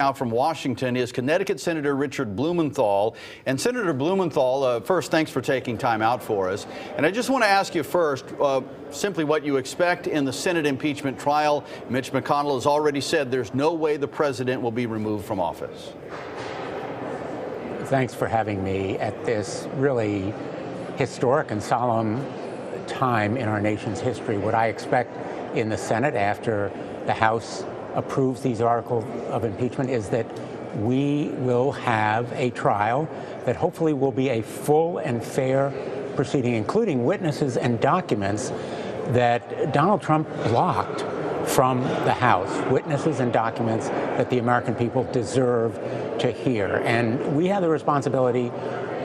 Now from Washington is Connecticut Senator Richard Blumenthal. And Senator Blumenthal, first, thanks for taking time out for us. And I just want to ask you first, simply what you expect in the Senate impeachment trial. Mitch McConnell has already said there's no way the president will be removed from office. Thanks for having me at this really historic and solemn time in our nation's history. What I expect in the Senate after the House approves these articles of impeachment is that we will have a trial that hopefully will be a full and fair proceeding, including witnesses and documents that Donald Trump blocked from the House, witnesses and documents that the American people deserve to hear. And we have the responsibility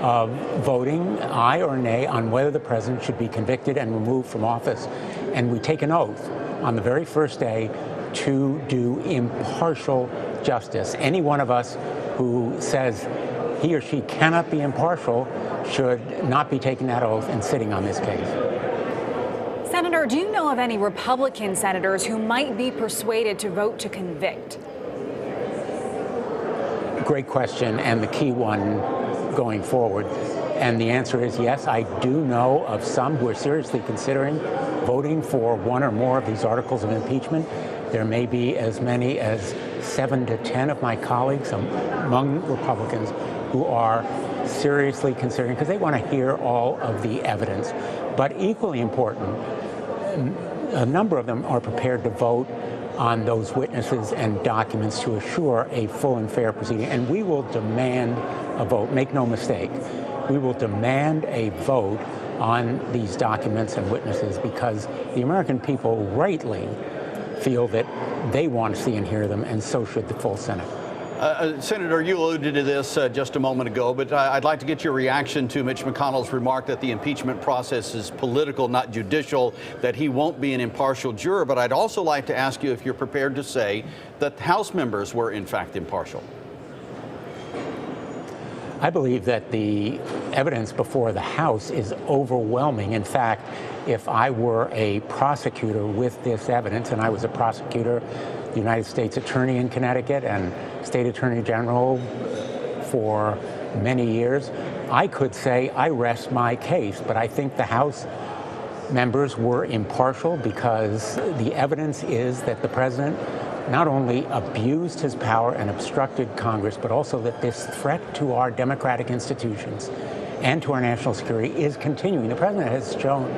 of voting aye or nay on whether the president should be convicted and removed from office. And we take an oath on the very first day to do impartial justice. Any one of us who says he or she cannot be impartial should not be taking that oath and sitting on this case. Senator, do you know of any Republican senators who might be persuaded to vote to convict? Great question, and the key one going forward. And the answer is yes, I do know of some who are seriously considering voting for one or more of these articles of impeachment. There may be as many as 7 to 10 of my colleagues among Republicans who are seriously considering, because they want to hear all of the evidence. But equally important, a number of them are prepared to vote on those witnesses and documents to assure a full and fair proceeding. And we will demand a vote. Make no mistake. We will demand a vote on these documents and witnesses because the American people rightly feel that they want to see and hear them, and so should the full Senate. Senator, you alluded to this just a moment ago, but I'd like to get your reaction to Mitch McConnell's remark that the impeachment process is political, not judicial, that he won't be an impartial juror. But I'd also like to ask you if you're prepared to say that House members were, in fact, impartial. I believe that the evidence before the House is overwhelming. In fact, if I were a prosecutor with this evidence, and I was a prosecutor, the United States Attorney in Connecticut and State Attorney General for many years, I could say I rest my case. But I think the House members were impartial because the evidence is that the president not only abused his power and obstructed Congress, but also that this threat to our democratic institutions and to our national security is continuing. The president has shown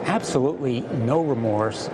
absolutely no remorse.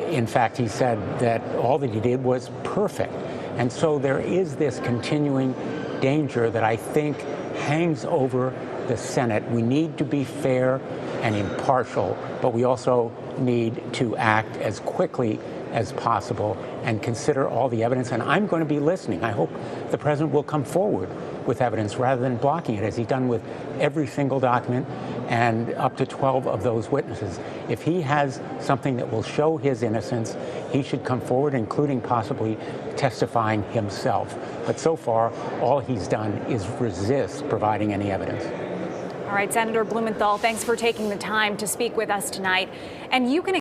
In fact, he said that all that he did was perfect. And so there is this continuing danger that I think hangs over the Senate. We need to be fair and impartial, but we also need to act as quickly as possible and consider all the evidence. And I'm going to be listening. I hope the president will come forward with evidence rather than blocking it, as he's done with every single document and up to 12 of those witnesses. If he has something that will show his innocence, he should come forward, including possibly testifying himself. But so far, all he's done is resist providing any evidence. All right, Senator Blumenthal, thanks for taking the time to speak with us tonight. And you can